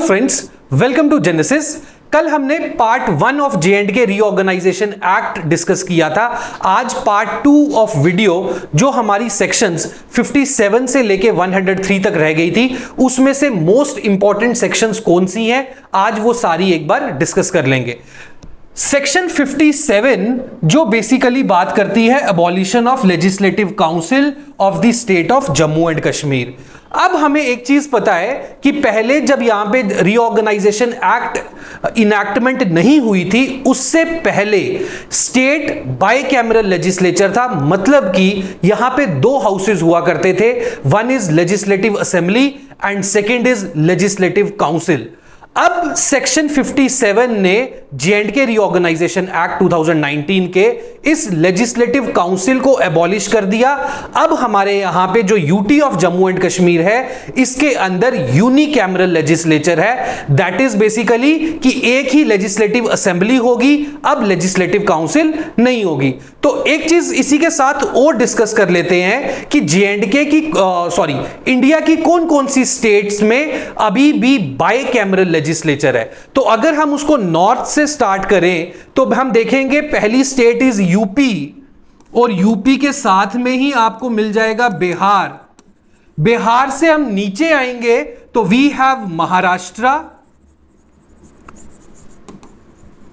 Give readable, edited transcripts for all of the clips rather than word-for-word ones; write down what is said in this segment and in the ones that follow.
Friends, welcome to genesis. कल हमने part 1 of J&K reorganisation act discuss किया था। आज पार्ट 2 ऑफ वीडियो जो हमारी सेक्शंस 57 से लेके 103 तक रह गई थी, उसमें से मोस्ट इंपॉर्टेंट सेक्शंस कौन सी हैं, आज वो सारी एक बार डिस्कस कर लेंगे। सेक्शन 57 जो बेसिकली बात करती है abolition of legislative council of the state of Jammu and Kashmir. अब हमें एक चीज पता है कि पहले जब यहां पे रीऑर्गेनाइजेशन एक्ट इनैक्टमेंट नहीं हुई थी, उससे पहले स्टेट बाइकैमरल लेजिस्लेचर था। मतलब कि यहां पे दो हाउसेस हुआ करते थे, one is legislative assembly and second is legislative council. अब सेक्शन 57 ने J&K रीऑर्गेनाइजेशन एक्ट 2019 के इस लेजिस्लेटिव काउंसिल को एबॉलिश कर दिया। अब हमारे यहां पे जो UT of Jammu and Kashmir है, इसके अंदर यूनिकैमरल लेजिस्लेचर है। दैट इज बेसिकली कि एक ही लेजिस्लेटिव असेंबली होगी, अब लेजिस्लेटिव काउंसिल नहीं होगी। तो एक चीज इसी के साथ और डिस्कस कर लेते हैं कि J&K की इंडिया की कौन कौन सी स्टेट्स में अभी भी बाइकैमरल लेजिस्लेचर है। तो अगर हम उसको नॉर्थ से स्टार्ट करें तो हम देखेंगे पहली स्टेट इज यूपी, और यूपी के साथ में ही आपको मिल जाएगा बिहार। बिहार से हम नीचे आएंगे तो वी हैव महाराष्ट्र,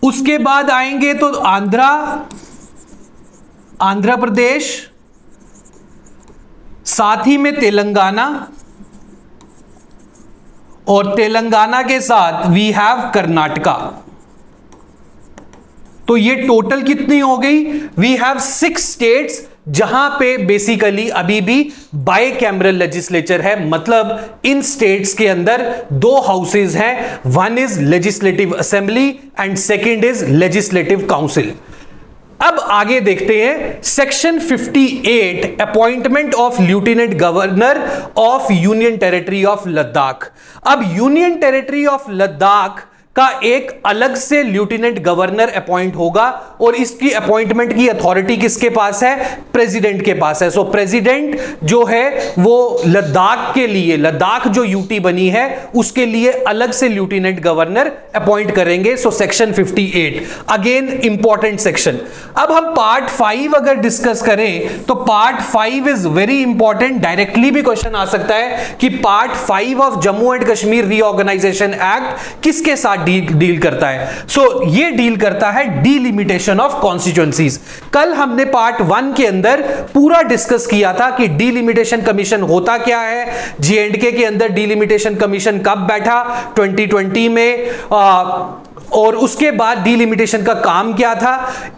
उसके बाद आएंगे तो आंध्र प्रदेश, साथ ही में तेलंगाना, और तेलंगाना के साथ वी हैव कर्नाटका। तो ये टोटल कितनी हो गई? वी हैव 6 स्टेट्स जहां पे बेसिकली अभी भी बाइकैमरल लेजिस्लेचर है। मतलब इन स्टेट्स के अंदर दो हाउसेस हैं, one is legislative assembly and second is legislative council. अब आगे देखते हैं section 58 appointment of lieutenant governor of union territory of Ladakh. अब यूनियन टेरिटरी ऑफ लद्दाख का एक अलग से लेफ्टिनेंट गवर्नर अपॉइंट होगा, और इसकी अपॉइंटमेंट की अथॉरिटी किसके पास है? प्रेसिडेंट के पास है। सो प्रेसिडेंट जो है वो लद्दाख के लिए, लद्दाख जो यूटी बनी है उसके लिए अलग से लेफ्टिनेंट गवर्नर अपॉइंट करेंगे। So section 58 again important section. अब हम पार्ट 5 अगर डिस्कस करें तो part 5 is very important. Directly भी क्वेश्चन आ सकता है कि part 5 of Jammu and Kashmir reorganisation act किसके साथ डील करता है? सो ये डील करता है डीलिमिटेशन ऑफ कॉन्स्टिट्यूएंसीज। कल हमने पार्ट 1 के अंदर पूरा डिस्कस किया था कि डीलिमिटेशन कमीशन होता क्या है, J&K के अंदर डीलिमिटेशन कमीशन कब बैठा 2020 में, और उसके बाद डीलिमिटेशन का काम क्या था।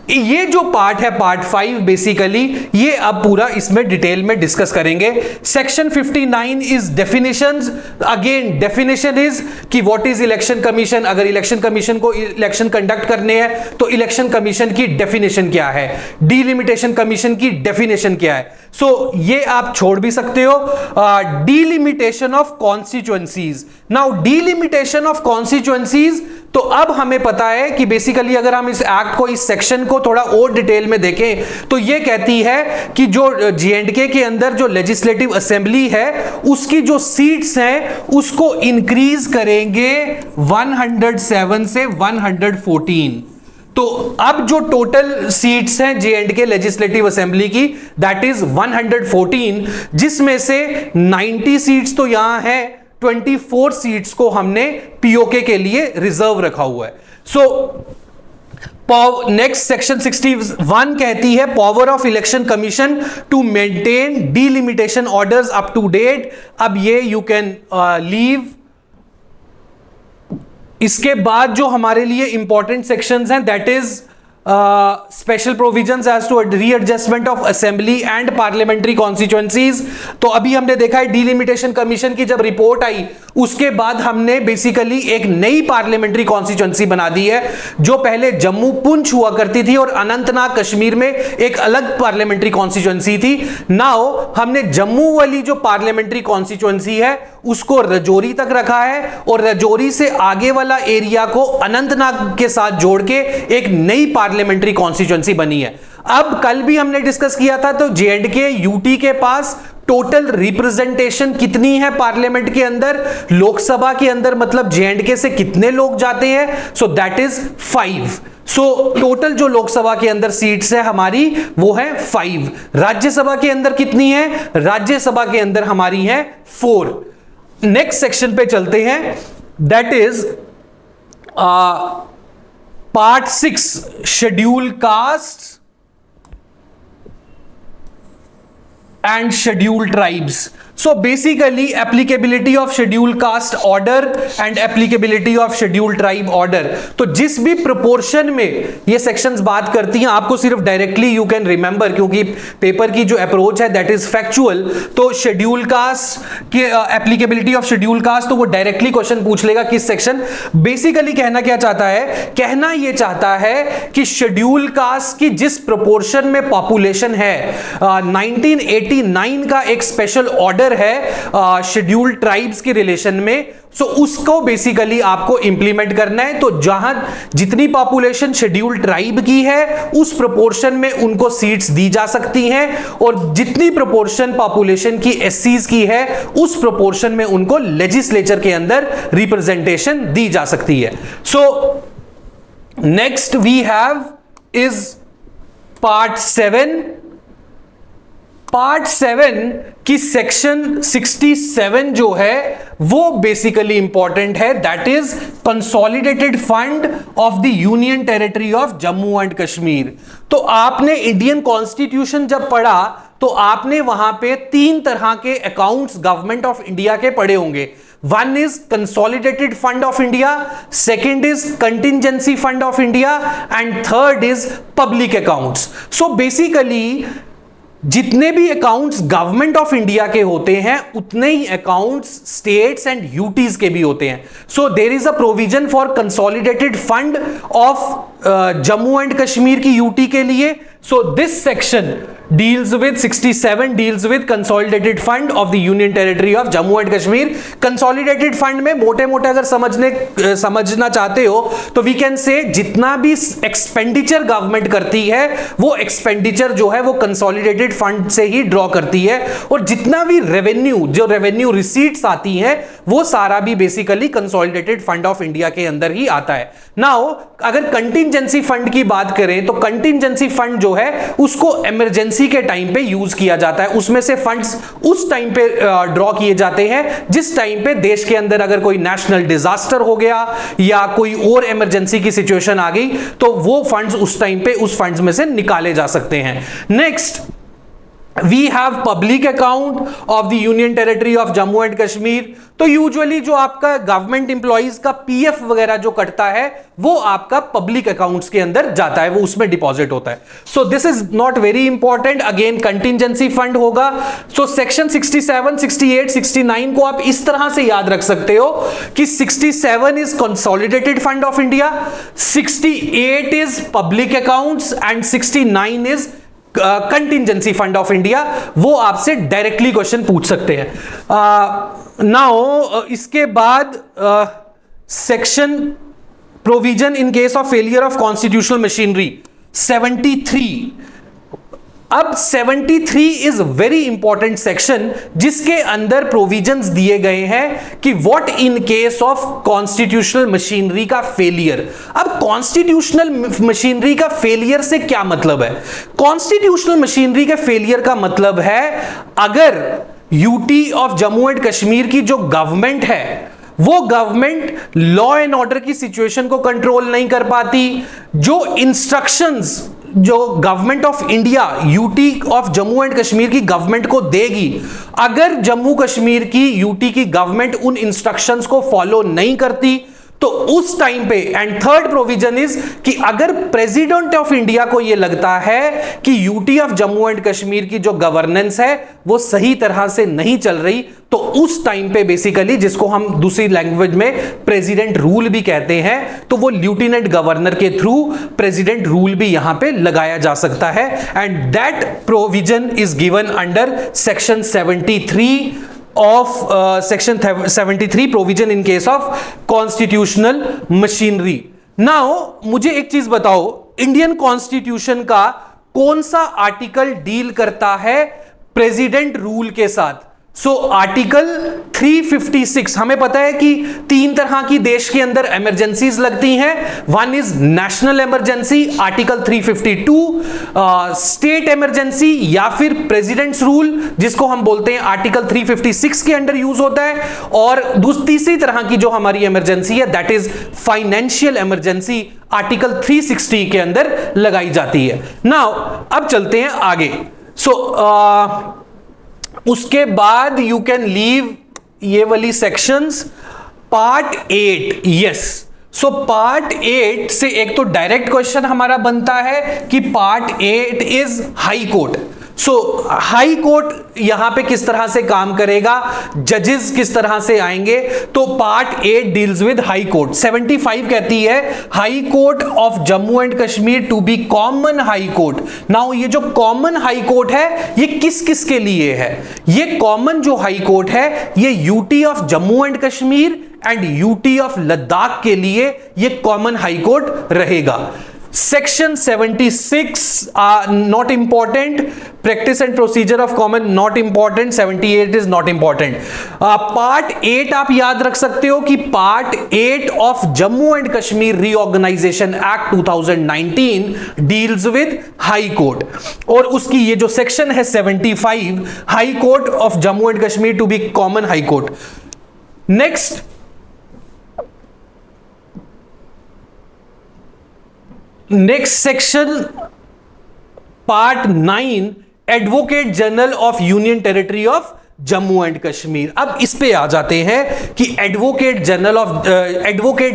ये जो पार्ट है पार्ट 5 बेसिकली ये अब पूरा इसमें डिटेल में डिस्कस करेंगे। Section 59 is definitions. Again definition is कि व्हाट इज इलेक्शन कमीशन। अगर इलेक्शन कमीशन को इलेक्शन कंडक्ट करने हैं तो इलेक्शन कमीशन की डेफिनेशन क्या है, डीलिमिटेशन कमीशन की डेफिनेशन क्या है। सो ये आप छोड़ भी सकते हो। Delimitation of constituencies. Now delimitation of constituencies, तो अब हमें पता है कि बेसिकली अगर हम इस एक्ट को, इस सेक्शन को थोड़ा और डिटेल में देखें तो ये कहती है कि जो J&K के अंदर जो लेजिस्लेटिव असेंबली है उसकी जो सीट्स हैं उसको इंक्रीज करेंगे 107 से 114। तो अब जो टोटल सीट्स हैं J&K लेजिस्लेटिव असेंबली की दैट इज 114, जिसमें से 90 सीट्स तो यहां है, 24 सीट्स को हमने पीओके के लिए रिजर्व रखा हुआ है। सो नेक्स्ट सेक्शन 61 कहती है power of election commission to maintain delimitation orders up to date. अब ये यू कैन लीव। इसके बाद जो हमारे लिए इंपॉर्टेंट सेक्शंस हैं that is special provisions as to readjustment of assembly and parliamentary constituencies. तो अभी हमने देखा है डीलिमिटेशन कमीशन की जब रिपोर्ट आई उसके बाद हमने बेसिकली एक नई पार्लियामेंट्री कॉन्स्टिट्यूएंसी बना दी है, जो पहले जम्मू पुंछ हुआ करती थी और अनंतनाग कश्मीर में एक अलग पार्लियामेंट्री कॉन्स्टिट्यूएंसी थी। नाउ हमने जम्मू वाली जो पार्लियामेंट्री कॉन्स्टिट्यूएंसी है उसको रजौरी तक रखा है, और रजौरी से आगे वाला एरिया को अनंतनाग के साथ जोड़ के एक नई पार्लियामेंट्री कॉन्स्टिट्यूएंसी बनी है। अब कल भी हमने डिस्कस किया था तो J&K यूटी के पास टोटल रिप्रेजेंटेशन कितनी है पार्लियामेंट के अंदर, लोकसभा के अंदर मतलब J&K से कितने लोग जाते हैं, so that is 5। So total जो लोकसभा के अंदर सीट्स है हमारी वो है 5। राज्यसभा के अंदर कितनी है, राज्यसभा के अंदर हमारी है 4। नेक्स्ट सेक्शन पे चलते हैं, that is part 6 schedule caste and scheduled tribes. So basically applicability of scheduled caste order and applicability of scheduled tribe order. तो जिस भी प्रोपोर्शन में ये सेक्शंस बात करती हैं, आपको सिर्फ डायरेक्टली यू कैन रिमेंबर, क्योंकि पेपर की जो अप्रोच है दैट इज फैक्चुअल, तो शेड्यूल कास्ट के एप्लीकेबिलिटी ऑफ शेड्यूल कास्ट तो वो डायरेक्टली क्वेश्चन पूछ लेगा किस सेक्शन। बेसिकली कहना क्या चाहता है, कहना ये चाहता है कि शेड्यूल कास्ट की जिस प्रोपोर्शन में पॉपुलेशन है, 1989 का एक स्पेशल ऑर्डर है शेड्यूल्ड ट्राइब्स के रिलेशन में, सो उसको बेसिकली आपको इंप्लीमेंट करना है। तो जहां जितनी पॉपुलेशन शेड्यूल्ड ट्राइब की है उस प्रोपोर्शन में उनको सीट्स दी जा सकती हैं, और जितनी प्रोपोर्शन पॉपुलेशन की एससीज की है उस प्रोपोर्शन में उनको लेजिस्लेचर के अंदर रिप्रेजेंटेशन दी जा सकती है। So next we have is part 7। Part 7 की सेक्शन 67 जो है वो बेसिकली इंपॉर्टेंट है, that is consolidated fund of the union territory of Jammu and Kashmir. तो आपने इंडियन कॉन्स्टिट्यूशन जब पढ़ा तो आपने वहां पे 3 तरह के अकाउंट्स गवर्नमेंट ऑफ इंडिया के पढ़े होंगे। One is consolidated fund of India, second is contingency fund of India, and third is public accounts. So basically जितने भी अकाउंट्स गवर्नमेंट ऑफ इंडिया के होते हैं उतने ही अकाउंट्स स्टेट्स एंड यूटीज के भी होते हैं। So there is a provision for consolidated fund of Jammu and Kashmir की यूटी के लिए। So this section deals with 67 deals with consolidated fund of the union territory of Jammu and Kashmir। consolidated fund में मोटे मोटे अगर समझना चाहते हो तो we can say जितना भी एक्सपेंडिचर गवर्नमेंट करती है वो एक्सपेंडिचर जो है वो कंसोलिडेटेड फंड से ही ड्रॉ करती है, और जितना भी रेवेन्यू रिसीट्स आती हैं वो सारा भी basically consolidated fund of India के अंदर ही आता है। नाउ अगर कंटिंजेंसी फंड की बात करें तो कंटिंजेंसी फंड जो है उसको इमरजेंसी के टाइम पे यूज किया जाता है, उसमें से फंड्स उस टाइम पे ड्रॉ किए जाते हैं जिस टाइम पे देश के अंदर अगर कोई नेशनल डिजास्टर हो गया या कोई और इमरजेंसी की सिचुएशन आ गई तो वो फंड्स उस टाइम पे उस फंड्स में से निकाले जा सकते हैं। Next we have public account of the union territory of Jammu and Kashmir. तो यूजुअली जो आपका गवर्नमेंट इंप्लॉइज का पीएफ वगैरह जो कटता है वो आपका पब्लिक अकाउंट्स के अंदर जाता है, वो उसमें डिपॉजिट होता है। So this is not very important, again contingency fund होगा। सो सेक्शन 67, 68, 69 को आप इस तरह से याद रख सकते हो कि 67 is consolidated fund of India, 68 is public accounts and 69 is contingency fund of India. वो आपसे डायरेक्टली क्वेश्चन पूछ सकते हैं। नाउ इसके बाद section provision in case of failure of constitutional machinery 73। अब 73 इज वेरी इंपॉर्टेंट सेक्शन जिसके अंदर प्रोविजंस दिए गए हैं कि what in case of constitutional machinery का फेलियर। अब कॉन्स्टिट्यूशनल मशीनरी का फेलियर से क्या मतलब है? कॉन्स्टिट्यूशनल मशीनरी के फेलियर का मतलब है अगर UT of Jammu and Kashmir की जो गवर्नमेंट है वो गवर्नमेंट लॉ एंड ऑर्डर की सिचुएशन को कंट्रोल नहीं कर पाती, जो इंस्ट्रक्शंस जो government of India UT of Jammu and Kashmir की गवर्नमेंट को देगी, अगर जम्मू कश्मीर की यूटी की गवर्नमेंट उन इंस्ट्रक्शंस को फॉलो नहीं करती तो उस टाइम पे, एंड थर्ड प्रोविजन इज कि अगर प्रेसिडेंट ऑफ इंडिया को यह लगता है कि UT of Jammu and Kashmir की जो गवर्नेंस है वो सही तरह से नहीं चल रही तो उस टाइम पे बेसिकली, जिसको हम दूसरी लैंग्वेज में प्रेसिडेंट रूल भी कहते हैं, तो वो लेफ्टिनेंट गवर्नर के थ्रू प्रेसिडेंट रूल भी यहां पे लगाया जा सकता है, and that provision is given under section 73 of section 73 provision in case of constitutional machinery। now मुझे एक चीज बताओ, इंडियन कॉन्स्टिट्यूशन का कौन सा आर्टिकल डील करता है प्रेसिडेंट रूल के साथ। सो आर्टिकल 356, हमें पता है कि 3 तरह की देश के अंदर इमरजेंसीज लगती हैं। One is national emergency, article 352, state emergency या फिर प्रेसिडेंट्स रूल जिसको हम बोलते हैं आर्टिकल 356 के अंडर यूज होता है, और तीसरी तरह की जो हमारी इमरजेंसी है that is financial emergency, article 360 के अंदर लगाई जाती है। नाउ अब चलते हैं आगे। सो उसके बाद यू कैन लीव ये वाली sections. Part 8, yes. So part 8 से एक तो डायरेक्ट क्वेश्चन हमारा बनता है कि part 8 is high court. So high court यहां पे किस तरह से काम करेगा, जजेस किस तरह से आएंगे, तो part 8 deals with high court. 75 कहती है high court of Jammu and Kashmir to be common high court. Now ये जो कॉमन हाई कोर्ट है ये किस किस के लिए है? ये कॉमन जो हाई कोर्ट है ये UT of Jammu and Kashmir and UT of Ladakh के लिए ये कॉमन हाई कोर्ट रहेगा। Section 76 not important, practice and procedure of common not important, 78 is not important. Part 8 आप याद रख सकते हो कि part 8 of Jammu and Kashmir reorganisation act 2019 deals with high court, और उसकी ये जो सेक्शन है 75, high court of Jammu and Kashmir to be common high court. Next section part 9, advocate general of union territory of Jammu and Kashmir. अब इस पे आ जाते हैं कि एडवोकेट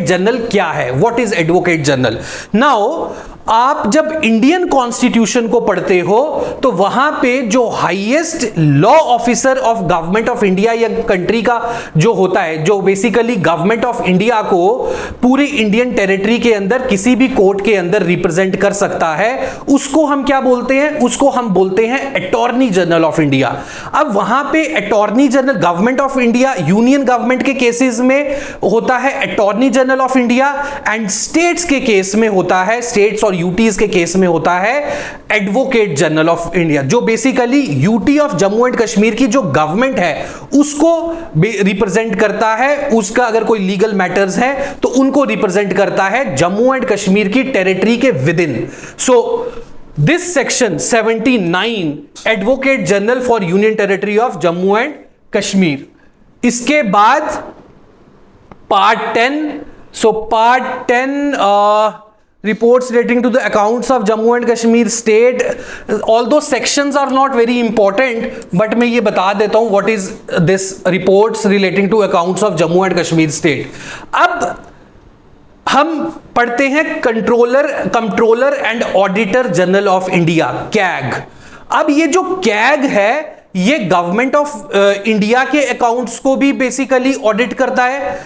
जनरल क्या है, what is advocate general. Now आप जब इंडियन कॉन्स्टिट्यूशन को पढ़ते हो तो वहां पे जो highest law officer of government of India या कंट्री का जो होता है, जो बेसिकली गवर्नमेंट ऑफ इंडिया को पूरी इंडियन टेरिटरी के अंदर किसी भी कोर्ट के अंदर रिप्रेजेंट कर सकता है, उसको हम क्या बोलते हैं? उसको हम बोलते हैं अटॉर्नी जनरल ऑफ इंडिया। अब वहां पे attorney general government of India, union government के केसेस में होता है attorney general of India, and states के केस में होता है, स्टेट्स और यूटीज के केस में होता है एडवोकेट जनरल ऑफ इंडिया, जो basically UT of Jammu and Kashmir की जो गवर्नमेंट है उसको रिप्रेजेंट करता है। उसका अगर कोई लीगल मैटर्स है तो उनको रिप्रेजेंट करता है जम्मू एंड कश्मीर की टेरिटरी के with in. So this section 79, advocate general for union territory of Jammu and Kashmir. इसके बाद part 10, so part 10 reports relating to the accounts of Jammu and Kashmir state, although sections are not very important, but मैं ये बता देता हूँ what is this reports relating to accounts of Jammu and Kashmir state। अब हम पढ़ते हैं controller and auditor general of India, CAG. अब ये जो कैग है ये गवर्नमेंट ऑफ इंडिया के अकाउंट्स को भी बेसिकली ऑडिट करता है।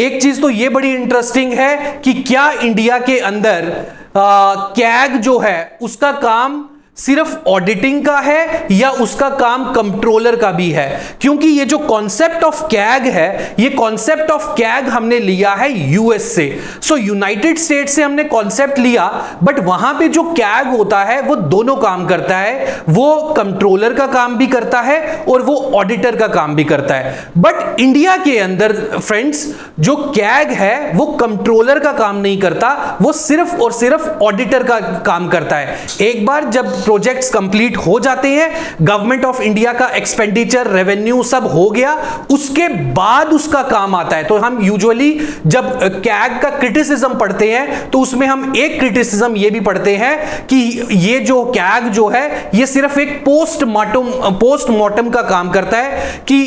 एक चीज तो ये बड़ी इंटरेस्टिंग है कि क्या इंडिया के अंदर कैग जो है उसका काम सिर्फ ऑडिटिंग का है या उसका काम कंट्रोलर का भी है, क्योंकि ये जो कॉन्सेप्ट ऑफ कैग है ये कॉन्सेप्ट ऑफ कैग हमने लिया है यूएस से। सो यूनाइटेड स्टेट्स से हमने कॉन्सेप्ट लिया, बट वहां पे जो कैग होता है वो दोनों काम करता है, वो कंट्रोलर का काम भी करता है और वो ऑडिटर का काम भी करता है। बट इंडिया के अंदर फ्रेंड्स जो कैग है वो कंट्रोलर का काम नहीं करता, वो सिर्फ और सिर्फ ऑडिटर का काम करता है। एक बार जब प्रोजेक्ट्स कंप्लीट हो जाते हैं, गवर्नमेंट ऑफ इंडिया का एक्सपेंडिचर, रेवेन्यू सब हो गया, उसके बाद उसका काम आता है। तो हम यूजुअली जब कैग का क्रिटिसिज्म पढ़ते हैं तो उसमें हम एक क्रिटिसिज्म ये भी पढ़ते हैं कि ये जो कैग जो है ये सिर्फ एक पोस्टमार्टम का काम करता है कि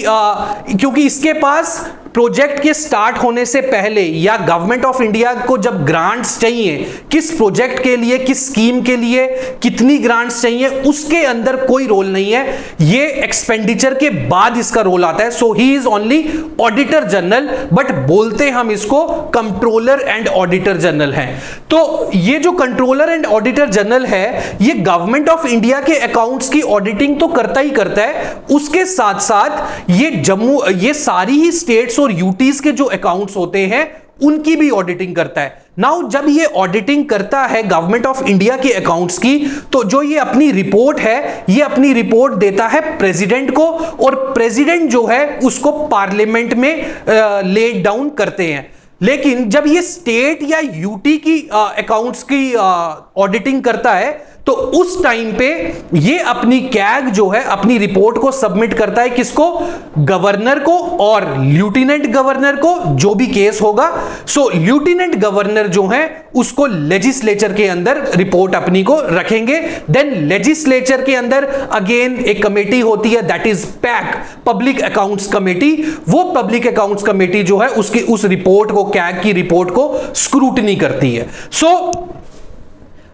क्योंकि इसके पास प्रोजेक्ट के स्टार्ट होने से पहले या गवर्नमेंट ऑफ इंडिया को जब ग्रांट्स चाहिए, किस प्रोजेक्ट के लिए, किस स्कीम के लिए कितनी ग्रांट्स चाहिए, उसके अंदर कोई रोल नहीं है, ये एक्सपेंडिचर के बाद इसका रोल आता है। So he is only auditor general, but बोलते हम इसको कंट्रोलर एंड ऑडिटर जनरल हैं। तो ये जो कंट्रोलर एंड ऑडिटर जनरल है ये गवर्नमेंट ऑफ इंडिया के अकाउंट्स की ऑडिटिंग तो करता ही करता है, उसके साथ साथ ये सारी ही स्टेट्स और यूटीज के जो अकाउंट्स होते हैं उनकी भी ऑडिटिंग करता है। नाउ जब ये ऑडिटिंग करता है गवर्नमेंट ऑफ इंडिया के अकाउंट्स की, तो जो ये अपनी रिपोर्ट है, ये अपनी रिपोर्ट देता है प्रेसिडेंट को, और प्रेसिडेंट जो है उसको पार्लियामेंट में ले डाउन करते हैं। लेकिन जब ये स्टेट या यूटी की अकाउंट्स की ऑडिटिंग करता है, तो उस टाइम पे ये अपनी कैग जो है अपनी रिपोर्ट को सबमिट करता है किसको? गवर्नर को और लेफ्टिनेंट गवर्नर को, जो भी केस होगा। सो लेफ्टिनेंट गवर्नर जो है उसको लेजिस्लेचर के अंदर रिपोर्ट अपनी को रखेंगे। देन लेजिस्लेचर के अंदर अगेन एक कमेटी होती है, that is pack, public accounts committee. वो पब्लिक अकाउंट्स कमेटी जो है उसकी उस रिपोर्ट को, कैग की रिपोर्ट को स्क्रूटनी करती है। सो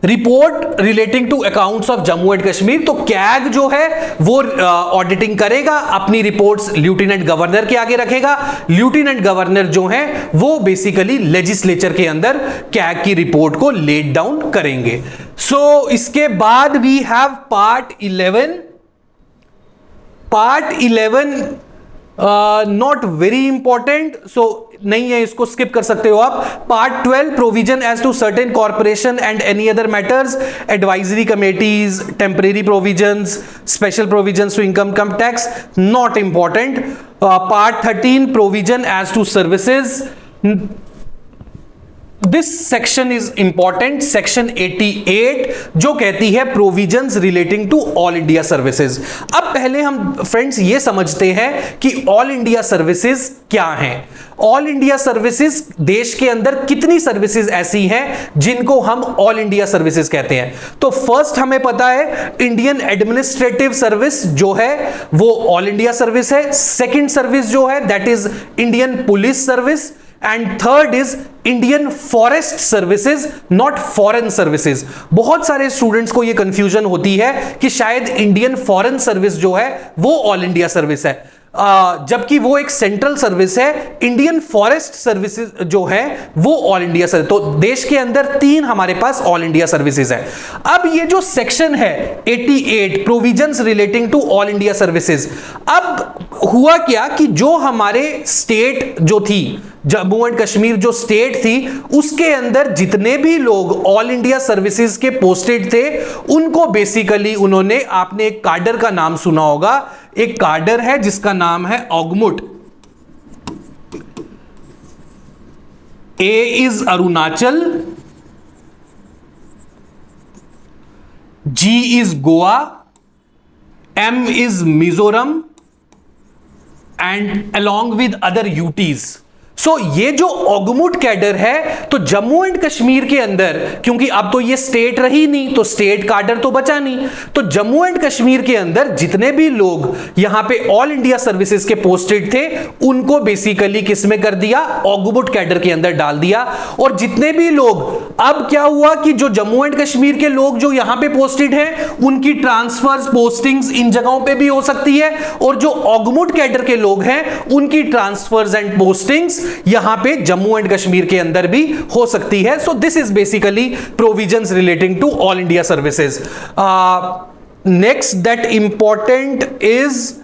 report relating to accounts of Jammu and Kashmir, तो कैग जो है वो ऑडिटिंग करेगा, अपनी रिपोर्ट्स लेफ्टिनेंट गवर्नर के आगे रखेगा। लेफ्टिनेंट गवर्नर जो है वो बेसिकली लेजिस्लेचर के अंदर कैग की रिपोर्ट को लेट डाउन करेंगे। सो इसके बाद we have part 11। Part 11 not very important, so नहीं है, इसको स्किप कर सकते हो आप। Part 12 provision as to certain corporation and any other matters, advisory committees, temporary provisions, special provisions to income tax, not important. Part 13 provision as to services, this section is important. Section 88 जो कहती है provisions relating to all India services. अब पहले हम friends ये समझते हैं कि ऑल इंडिया सर्विसेज क्या हैं। ऑल इंडिया सर्विसेज, देश के अंदर कितनी सर्विसेज ऐसी हैं जिनको हम ऑल इंडिया सर्विसेज कहते हैं? तो फर्स्ट हमें पता है इंडियन एडमिनिस्ट्रेटिव सर्विस जो है वो ऑल इंडिया सर्विस है। सेकंड सर्विस जो है that is Indian police service, and third is Indian forest services, not foreign services. बहुत सारे स्टूडेंट्स को यह कंफ्यूजन होती है कि शायद इंडियन फॉरेन सर्विस जो है वो ऑल इंडिया सर्विस है, जबकि वो एक सेंट्रल सर्विस है। इंडियन फॉरेस्ट सर्विसेज जो है वो ऑल इंडिया सर्विस। तो देश के अंदर 3 हमारे पास ऑल इंडिया सर्विसेज है। अब ये जो सेक्शन है 88 provisions relating to all India services, अब हुआ क्या कि जो हमारे स्टेट जो थी, जम्मू एंड कश्मीर जो स्टेट थी, उसके अंदर जितने भी लोग ऑल इंडिया सर्विसेज के पोस्टेड थे उनको बेसिकली उन्होंने, आपने एक काडर का नाम सुना होगा, एक काडर है जिसका नाम है AGMUT. A is Arunachal, G is Goa, M is Mizoram and along with other UTs. So ये जो ऑगमुट कैडर है, तो जम्मू एंड कश्मीर के अंदर, क्योंकि अब तो ये स्टेट रही नहीं तो स्टेट काडर तो बचा नहीं, तो जम्मू एंड कश्मीर के अंदर जितने भी लोग यहां पे ऑल इंडिया सर्विसेज के पोस्टेड थे उनको बेसिकली किसमें कर दिया? ऑगमुट कैडर के अंदर डाल दिया। और जितने भी लोग, अब क्या हुआ कि जो जम्मू एंड कश्मीर के लोग जो यहां पे पोस्टेड हैं उनकी ट्रांसफर्स, पोस्टिंग्स इन जगहों पे भी हो सकती है, और जो ऑगमुट कैडर के लोग हैं उनकी ट्रांसफर्स एंड पोस्टिंग्स यहां पे जम्मू एंड कश्मीर के अंदर भी हो सकती है। So this is basically provisions relating to all India services. Next that important is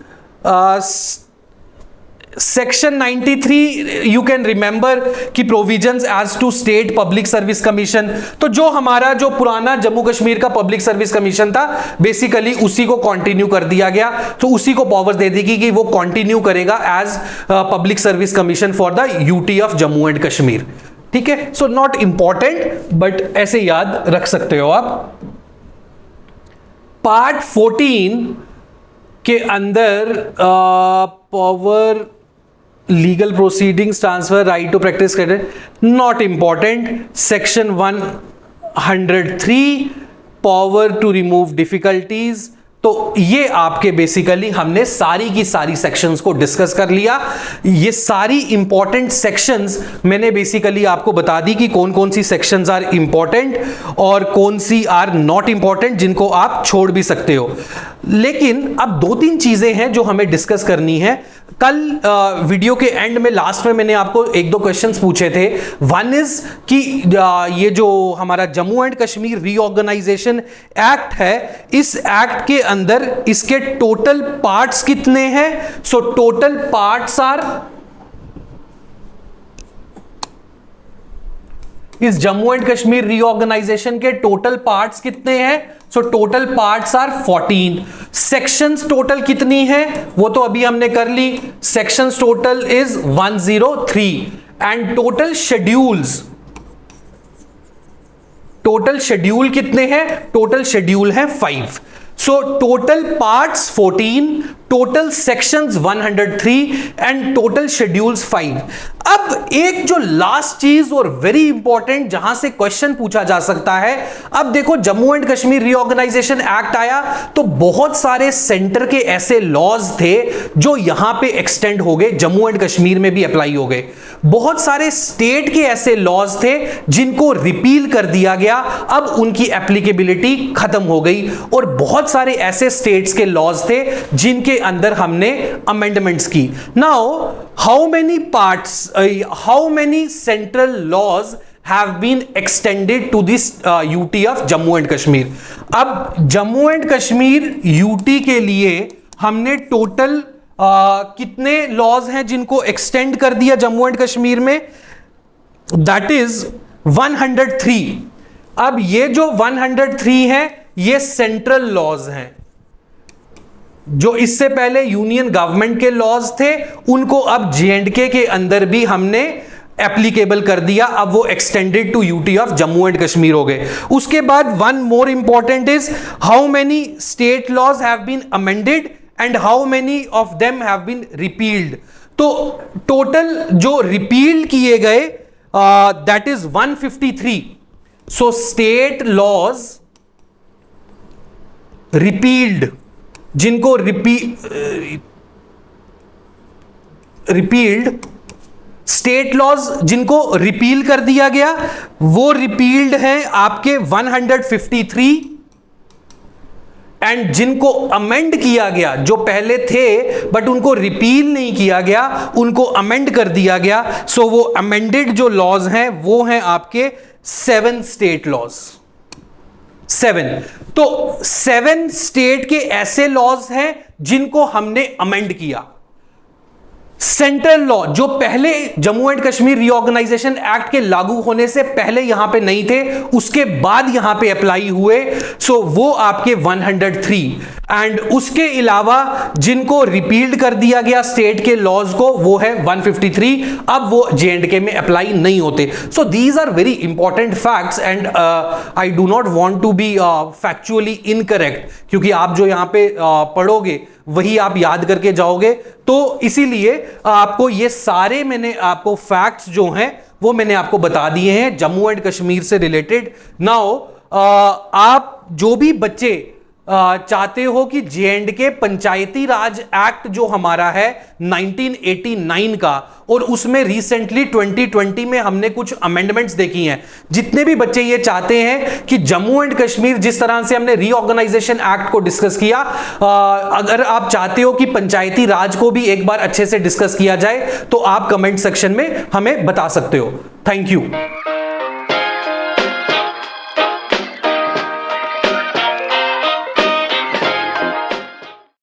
section 93, you can remember कि provisions as to state public service commission. तो जो हमारा जो पुराना जम्मू कश्मीर का पब्लिक सर्विस कमीशन था, बेसिकली उसी को कंटिन्यू कर दिया गया, तो उसी को पावर दे दी कि वो कंटिन्यू करेगा as public service commission for the UT of Jammu and Kashmir. ठीक है, सो नॉट इंपॉर्टेंट बट ऐसे याद रख सकते हो आप। पार्ट 14 के अंदर power, legal proceedings, transfer, right to practice credit, not important. Section 103 power to remove difficulties. तो ये आपके बेसिकली हमने सारी की सारी सेक्शंस को डिस्कस कर लिया। ये सारी इंपॉर्टेंट सेक्शंस मैंने बेसिकली आपको बता दी कि कौन कौन सी सेक्शंस आर इंपॉर्टेंट और कौन सी आर नॉट इंपॉर्टेंट, जिनको आप छोड़ भी सकते हो। लेकिन अब 2-3 चीजें हैं जो हमें डिस्कस करनी है। कल वीडियो के एंड में, लास्ट में मैंने आपको 1-2 क्वेश्चंस पूछे थे। वन इज कि ये जो हमारा Jammu and Kashmir reorganisation act है, इस एक्ट के अंदर इसके टोटल पार्ट्स कितने हैं? सो टोटल पार्ट्स आर, इस जम्मू एंड कश्मीर रीऑर्गेनाइजेशन के टोटल पार्ट्स कितने हैं? So total parts are 14। Sections total कितनी है वो तो अभी हमने कर ली, sections total is 103 and total schedule कितने हैं? टोटल शेड्यूल है 5। So total parts 14, total sections 103 and total schedules 5। अब एक जो लास्ट चीज और वेरी इंपॉर्टेंट जहां से क्वेश्चन पूछा जा सकता है, अब देखो Jammu and Kashmir reorganisation act आया तो बहुत सारे सेंटर के ऐसे लॉज थे जो यहां पे एक्सटेंड हो गए, जम्मू एंड कश्मीर में भी अप्लाई हो गए। बहुत सारे स्टेट के ऐसे लॉज थे जिनको रिपील कर दिया गया, अब उनकी एप्लीकेबिलिटी खत्म हो गई, और बहुत सारे ऐसे स्टेट्स के लॉज थे जिनके अंदर हमने अमेंडमेंट्स की। Now how many central laws have been extended to this UT of Jammu and Kashmir? अब जम्मू एंड कश्मीर UT के लिए हमने टोटल कितने लॉज हैं जिनको एक्सटेंड कर दिया जम्मू एंड कश्मीर में? That is 103। अब ये जो 103 हैं ये सेंट्रल लॉज हैं, जो इससे पहले यूनियन गवर्नमेंट के लॉज थे उनको अब J&K के अंदर भी हमने एप्लीकेबल कर दिया, अब वो extended to UT of Jammu and Kashmir हो गए। उसके बाद one more important is how many state laws have been amended and how many of them have been repealed. तो टोटल जो रिपील किए गए that is 153। So state laws repealed, जिनको repealed state laws जिनको रिपील कर दिया गया वो रिपील्ड हैं आपके 153, एंड जिनको अमेंड किया गया, जो पहले थे बट उनको रिपील नहीं किया गया, उनको अमेंड कर दिया गया। सो वो अमेंडेड जो लॉज हैं वो हैं आपके 7 स्टेट लॉज। 7 तो 7 स्टेट के ऐसे लॉज हैं जिनको हमने अमेंड किया। सेंट्रल लॉ जो पहले Jammu and Kashmir reorganisation act के लागू होने से पहले यहां पे नहीं थे, उसके बाद यहां पे अप्लाई हुए, सो वो आपके 103, एंड उसके अलावा जिनको रिपील्ड कर दिया गया स्टेट के लॉज को वो है 153, अब वो J&K में अप्लाई नहीं होते। So these are very important facts and I do not want to be factually incorrect, क्योंकि आप जो यहां पे पढ़ोगे वही आप याद करके जाओगे, तो इसीलिए आपको ये सारे मैंने आपको फैक्ट्स जो हैं वो मैंने आपको बता दिए हैं जम्मू एंड कश्मीर से रिलेटेड। नाउ आप जो भी बच्चे चाहते हो कि J&K पंचायती राज एक्ट जो हमारा है 1989 का, और उसमें रिसेंटली 2020 में हमने कुछ अमेंडमेंट्स देखी हैं, जितने भी बच्चे ये चाहते हैं कि जम्मू एंड कश्मीर, जिस तरह से हमने रीऑर्गेनाइजेशन एक्ट को डिस्कस किया, अगर आप चाहते हो कि पंचायती राज को भी एक बार अच्छे से डिस्कस किया जाए तो आप कमेंट सेक्शन में हमें बता सकते हो। Thank you.